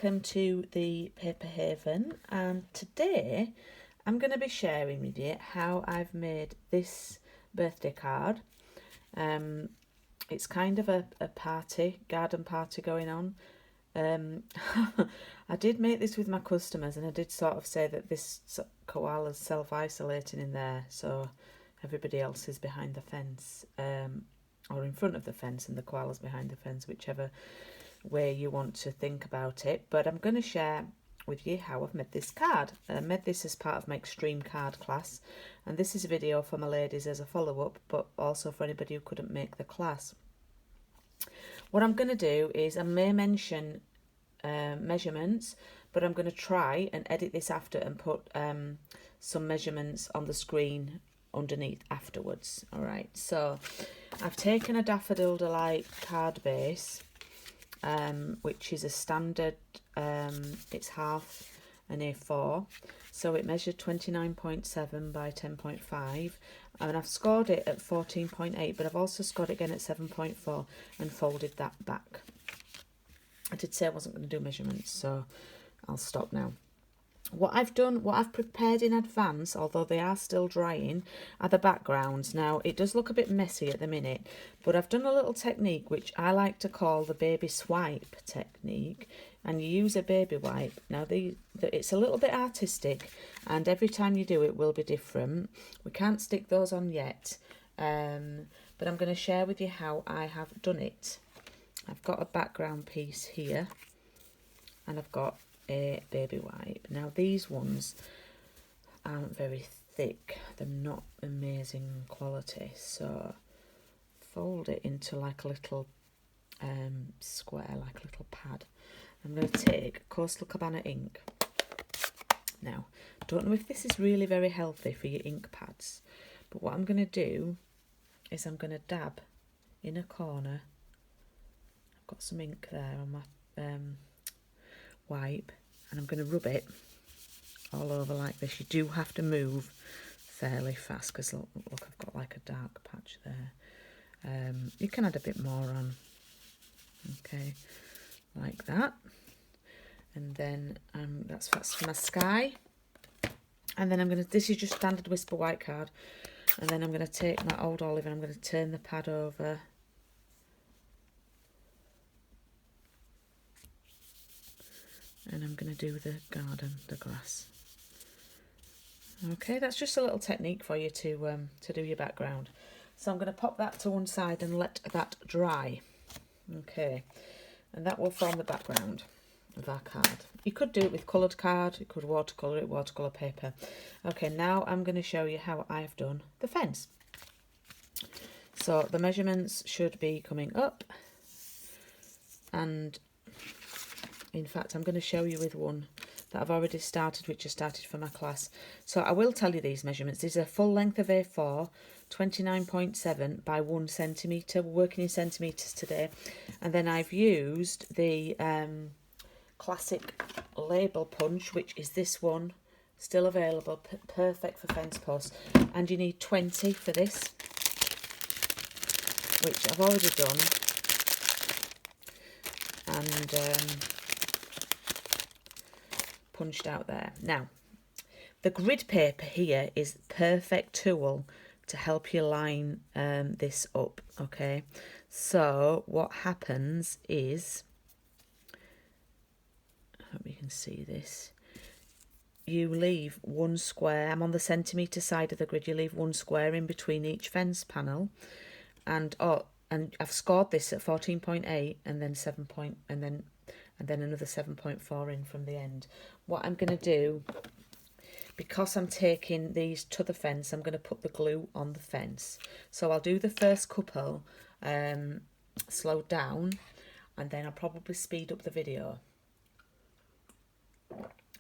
welcome to the Paper Haven, and today I'm going to be sharing with you how I've made this birthday card. It's kind of a garden party going on. I did make this with my customers, and I did sort of say that this koala's self-isolating in there, so everybody else is behind the fence, or in front of the fence, and the koala's behind the fence, whichever way you want to think about it. But I'm going to share with you how I've made this card. I made this as part of my extreme card class, and this is a video for my ladies as a follow-up, but also for anybody who couldn't make the class. What I'm going to do is I may mention measurements, but I'm going to try and edit this after and put some measurements on the screen underneath afterwards. All right, so I've taken a Daffodil Delight card base, which is a standard, it's half an A4, so it measured 29.7 by 10.5, and I've scored it at 14.8, but I've also scored it again at 7.4 and folded that back. I did say I wasn't going to do measurements, so I'll stop now. What I've prepared in advance, although they are still drying, are the backgrounds. Now, it does look a bit messy at the minute, but I've done a little technique which I like to call the baby swipe technique, and you use a baby wipe. Now, it's a little bit artistic, and every time you do it will be different. We can't stick those on yet, but I'm going to share with you how I have done it. I've got a background piece here, and I've got a baby wipe. Now these ones aren't very thick, they're not amazing quality, so fold it into like a little square, like a little pad. I'm going to take Coastal Cabana ink. Now, don't know if this is really very healthy for your ink pads, but what I'm going to do is I'm going to dab in a corner. I've got some ink there on my wipe, and I'm going to rub it all over like this. You do have to move fairly fast because look, I've got like a dark patch there. You can add a bit more on, okay, like that, and then that's for my sky. And then I'm going to, this is just standard Whisper white card, and then I'm going to take my old olive and I'm going to turn the pad over. And I'm going to do the garden, the grass. Okay, that's just a little technique for you to do your background. So I'm going to pop that to one side and let that dry. Okay, and that will form the background of our card. You could do it with coloured card, you could watercolour it, watercolour paper. Okay, now I'm going to show you how I've done the fence. So the measurements should be coming up, and in fact, I'm going to show you with one that I've already started, which I started for my class. So I will tell you these measurements. These are full length of A4, 29.7 by 1 centimetre. We're working in centimetres today. And then I've used the classic label punch, which is this one, still available, perfect for fence posts. And you need 20 for this, which I've already done. And punched out there. Now, the grid paper here is the perfect tool to help you line this up, okay? So what happens is, I hope you can see this, you leave one square, I'm on the centimetre side of the grid, you leave one square in between each fence panel, and I've scored this at 14.8 and then 7 point, and then another 7.4 in from the end. What I'm going to do, because I'm taking these to the fence, I'm going to put the glue on the fence. So I'll do the first couple slowed down, and then I'll probably speed up the video.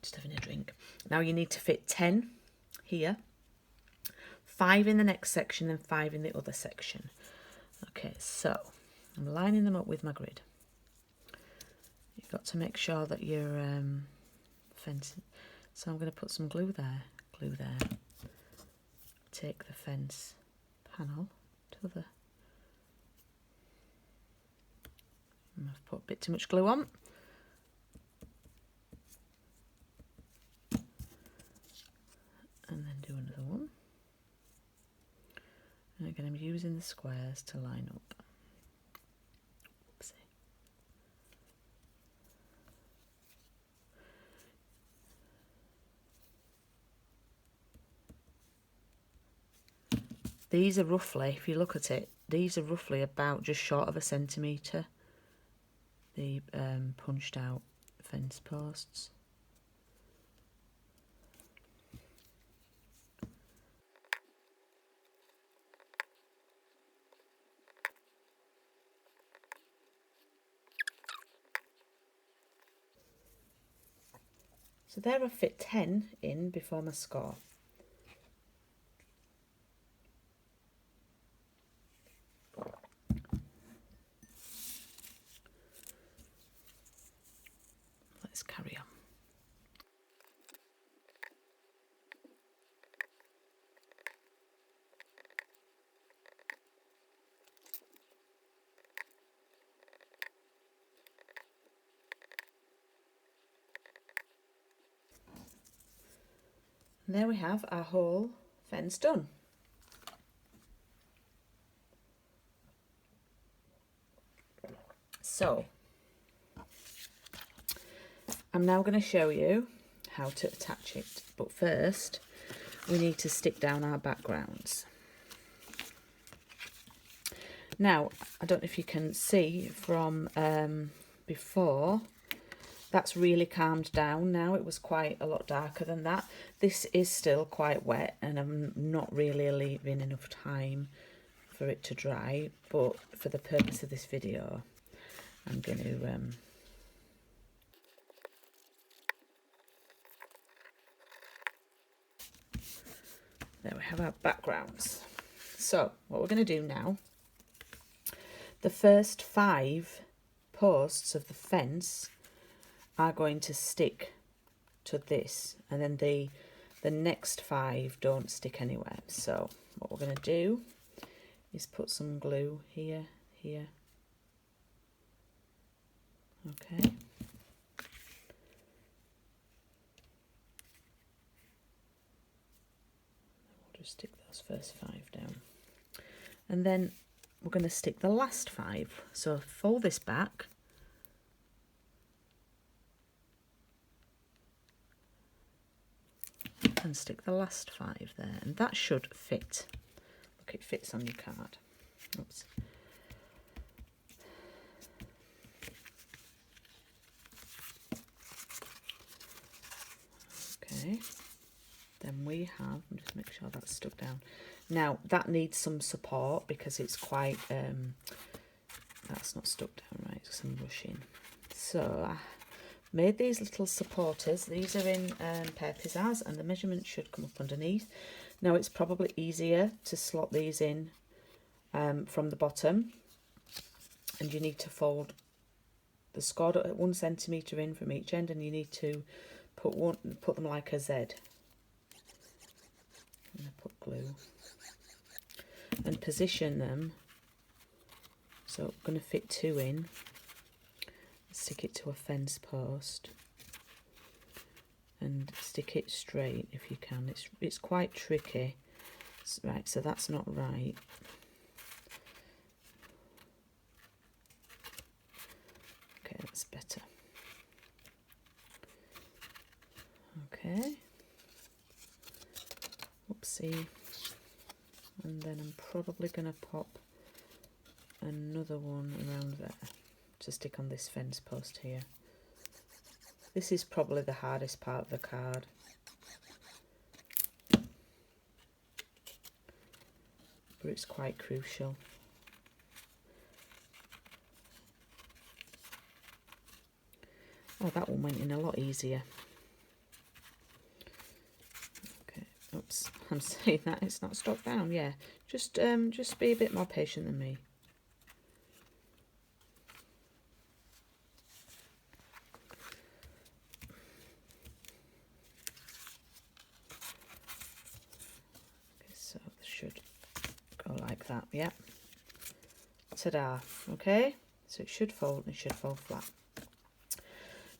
Just having a drink. Now you need to fit 10 here, 5 in the next section, and 5 in the other section. Okay, so I'm lining them up with my grid. You've got to make sure that you're fencing. So I'm going to put some glue there, take the fence panel to the, and I've put a bit too much glue on, Again, I'm using the squares to line up. Oopsie. These are roughly, if you look at it, these are roughly about just short of a centimetre, the punched out fence posts. So there I fit 10 in before my score. Let's carry on. And there we have our whole fence done. So I'm now going to show you how to attach it, but first we need to stick down our backgrounds. Now, I don't know if you can see from before, that's really calmed down now. It was quite a lot darker than that. This is still quite wet and I'm not really leaving enough time for it to dry, but for the purpose of this video, I'm going to there we have our backgrounds. So what we're going to do now, the first 5 posts of the fence are going to stick to this, and then the next 5 don't stick anywhere. So what we're going to do is put some glue here, here. Okay. We'll just stick those first 5 down. And then we're going to stick the last 5. So fold this back. And stick the last 5 there. And that should fit. Look, it fits on your card. Oops. Okay. Then we have, just make sure that's stuck down. Now that needs some support because it's quite, that's not stuck down right, some rushing. So I made these little supporters. These are in Pear Pizazz and the measurement should come up underneath. Now it's probably easier to slot these in from the bottom, and you need to fold the scored 1 centimetre in from each end, and you need to put them like a Z. And I put glue and position them. So I'm going to fit 2 in, stick it to a fence post and stick it straight if you can. It's quite tricky. Right, so that's not right. Okay, that's better. Okay. Oopsie. And then I'm probably going to pop another one around there to stick on this fence post here. This is probably the hardest part of the card. But it's quite crucial. Oh, that one went in a lot easier. Oops, I'm saying that it's not stuck down. Yeah, just be a bit more patient than me. Okay, so this should go like that. Yeah. Ta-da. Okay, so it should fold and it should fold flat.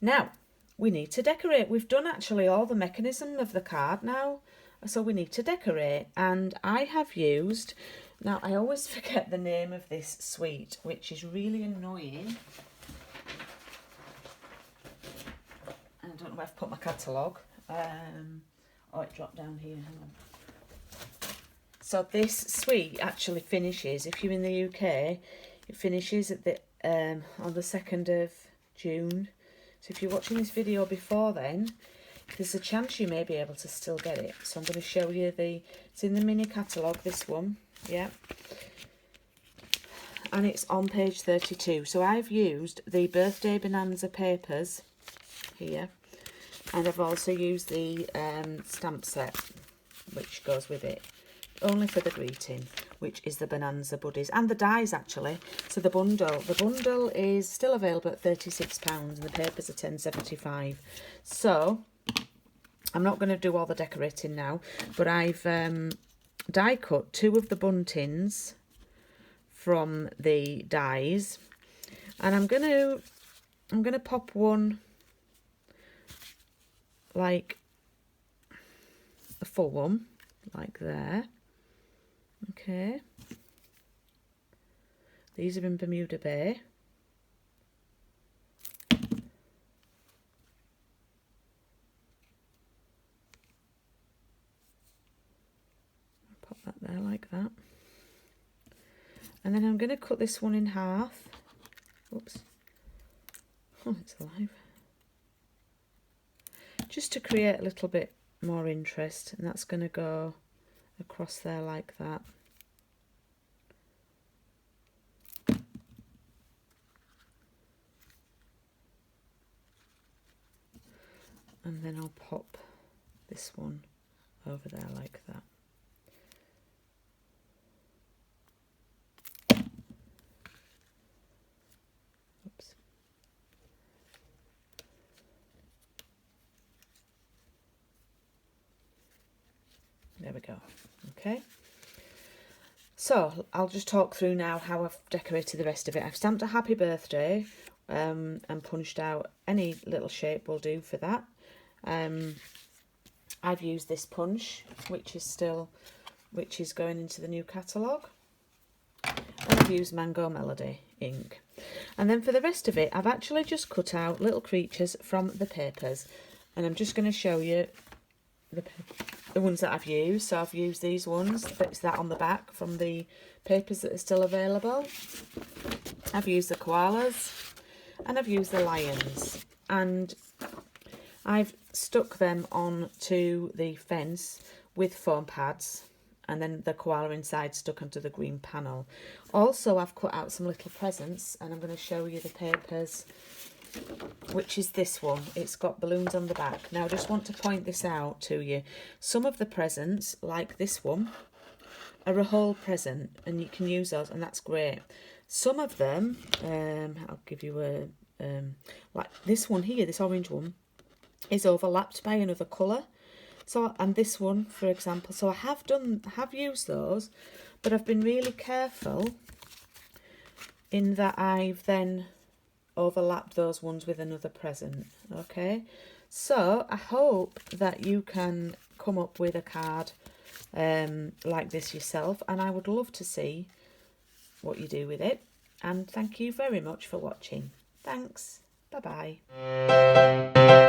Now we need to decorate. We've done actually all the mechanism of the card now. So we need to decorate, and I have used Now, I always forget the name of this sweet, which is really annoying. I don't know where I've put my catalogue. Oh, it dropped down here. Hang on. So this sweet actually finishes, if you're in the UK, it finishes at the on the 2nd of June. So if you're watching this video before then, there's a chance you may be able to still get it. So I'm going to show you it's in the mini catalogue, this one, yeah. And it's on page 32. So I've used the Birthday Bonanza papers here. And I've also used the stamp set, which goes with it. Only for the greeting, which is the Bonanza Buddies. And the dies, actually. So the bundle is still available at £36 and the papers are £10.75. So I'm not going to do all the decorating now, but I've die cut 2 of the buntings from the dies, and I'm gonna pop one like a full one, like there. Okay. These are in Bermuda Bay. Pop that there like that. And then I'm going to cut this one in half. Oops. Oh, it's alive. Just to create a little bit more interest, and that's going to go across there like that. And then I'll pop this one over there like that. Oops. There we go. Okay. So I'll just talk through now how I've decorated the rest of it. I've stamped a happy birthday and punched out any little shape will do for that. I've used this punch, which is going into the new catalogue. And I've used Mango Melody ink. And then for the rest of it, I've actually just cut out little creatures from the papers. And I'm just going to show you the ones that I've used. So I've used these ones. That's that on the back from the papers that are still available. I've used the koalas. And I've used the lions. And I've stuck them onto the fence with foam pads, and then the koala inside stuck onto the green panel. Also, I've cut out some little presents, and I'm going to show you the papers, which is this one. It's got balloons on the back. Now, I just want to point this out to you. Some of the presents, like this one, are a whole present, and you can use those, and that's great. Some of them, I'll give you a, like this one here, this orange one, is overlapped by another colour. So, and this one, for example, so I have used those, but I've been really careful in that I've then overlapped those ones with another present. Okay, so I hope that you can come up with a card like this yourself, and I would love to see what you do with it. And thank you very much for watching. Thanks. Bye bye.